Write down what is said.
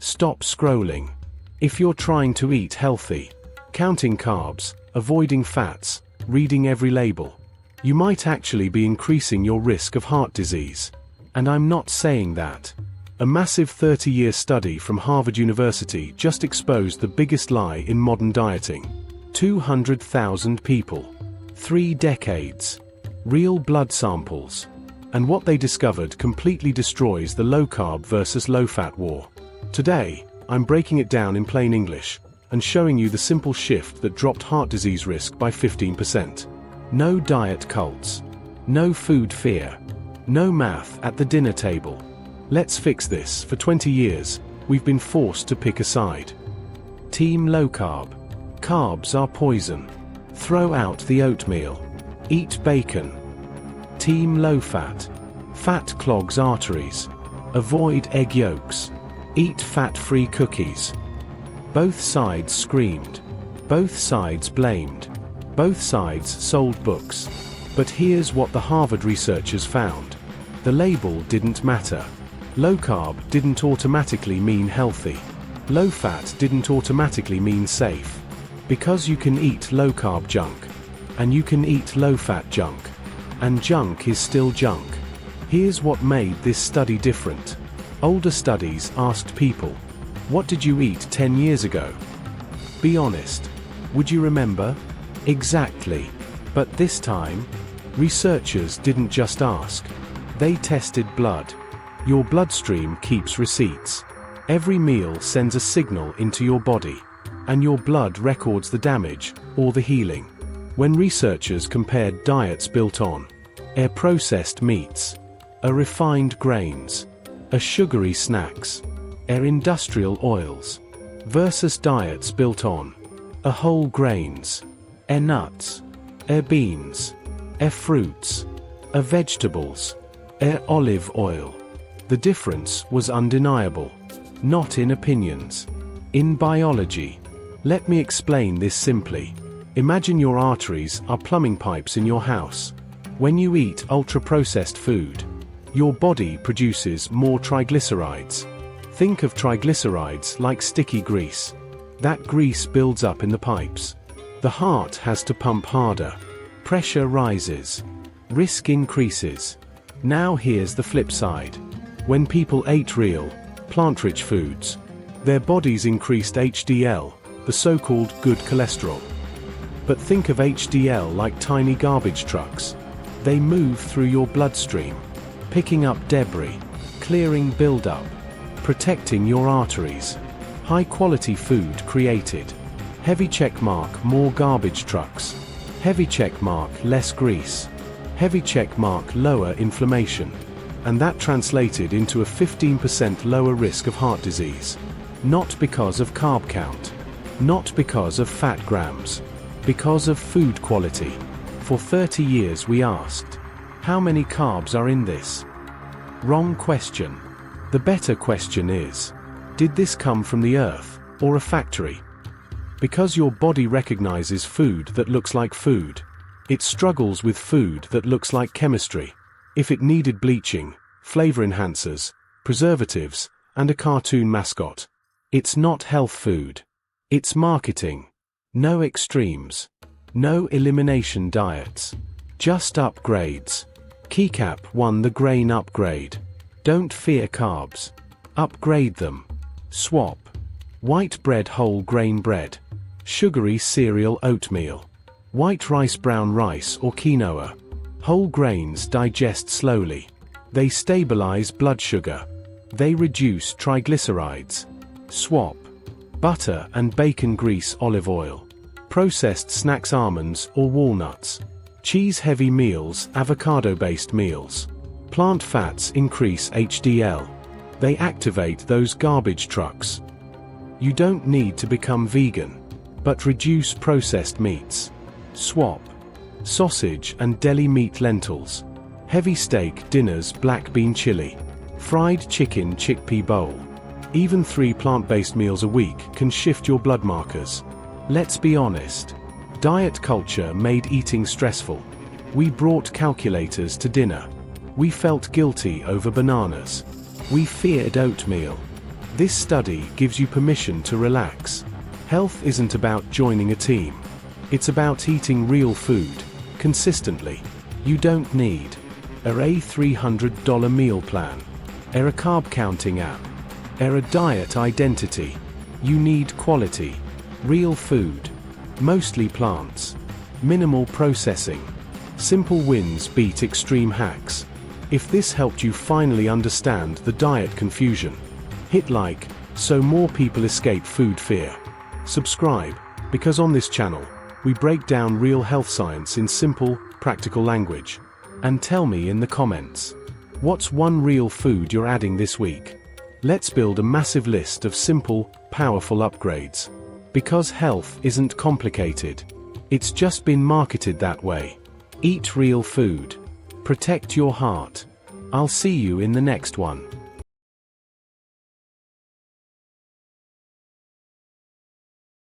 Stop scrolling. If you're trying to eat healthy, counting carbs, avoiding fats, reading every label, you might actually be increasing your risk of heart disease. And I'm not saying that. A massive 30-year study from Harvard University just exposed the biggest lie in modern dieting. 200,000 people. 3 decades. Real blood samples. And what they discovered completely destroys the low-carb versus low-fat war. Today, I'm breaking it down in plain English, and showing you the simple shift that dropped heart disease risk by 15%. No diet cults. No food fear. No math at the dinner table. Let's fix this. For 20 years, we've been forced to pick a side. Team low carb. Carbs are poison. Throw out the oatmeal. Eat bacon. Team low fat. Fat clogs arteries. Avoid egg yolks. Eat fat-free cookies. Both sides screamed. Both sides blamed. Both sides sold books. But here's what the Harvard researchers found. The label didn't matter. Low carb didn't automatically mean healthy. Low fat didn't automatically mean safe. Because you can eat low carb junk. And you can eat low fat junk. And junk is still junk. Here's what made this study different. Older studies asked people, what did you eat 10 years ago? Be honest. Would you remember? Exactly. But this time, researchers didn't just ask. They tested blood. Your bloodstream keeps receipts. Every meal sends a signal into your body. And your blood records the damage, or the healing. When researchers compared diets built on air-processed meats, refined grains, sugary snacks, industrial oils, versus diets built on whole grains, nuts, beans, fruits, vegetables, olive oil, the difference was undeniable. Not in opinions. In biology. Let me explain this simply. Imagine your arteries are plumbing pipes in your house. When you eat ultra-processed food, your body produces more triglycerides. Think of triglycerides like sticky grease. That grease builds up in the pipes. The heart has to pump harder. Pressure rises. Risk increases. Now here's the flip side. When people ate real, plant-rich foods, their bodies increased HDL, the so-called good cholesterol. But think of HDL like tiny garbage trucks. They move through your bloodstream, picking up debris, clearing buildup, protecting your arteries. High-quality food created. Heavy checkmark more garbage trucks. Heavy checkmark less grease. Heavy checkmark lower inflammation. And that translated into a 15% lower risk of heart disease. Not because of carb count. Not because of fat grams. Because of food quality. For 30 years we asked, how many carbs are in this? Wrong question. The better question is, did this come from the earth, or a factory? Because your body recognizes food that looks like food. It struggles with food that looks like chemistry. If it needed bleaching, flavor enhancers, preservatives, and a cartoon mascot. It's not health food. It's marketing. No extremes. No elimination diets. Just upgrades. Keycap won the grain upgrade. Don't fear carbs. Upgrade them. Swap. White bread whole grain bread. Sugary cereal oatmeal. White rice brown rice or quinoa. Whole grains digest slowly. They stabilize blood sugar. They reduce triglycerides. Swap. Butter and bacon grease olive oil. Processed snacks almonds or walnuts. Cheese-heavy meals avocado-based meals. Plant fats increase HDL. They activate those garbage trucks. You don't need to become vegan, but reduce processed meats. Swap. Sausage and deli meat lentils. Heavy steak dinners black bean chili. Fried chicken chickpea bowl. Even 3 plant-based meals a week can shift your blood markers. Let's be honest. Diet culture made eating stressful. We brought calculators to dinner. We felt guilty over bananas. We feared oatmeal. This study gives you permission to relax. Health isn't about joining a team. It's about eating real food, consistently. You don't need a $300 meal plan, a carb counting app, a diet identity. You need quality, real food, mostly plants, minimal processing. Simple wins beat extreme hacks. If this helped you finally understand the diet confusion, hit like, so more people escape food fear. Subscribe, because on this channel, we break down real health science in simple, practical language. And tell me in the comments, what's one real food you're adding this week? Let's build a massive list of simple, powerful upgrades. Because health isn't complicated. It's just been marketed that way. Eat real food. Protect your heart. I'll see you in the next one.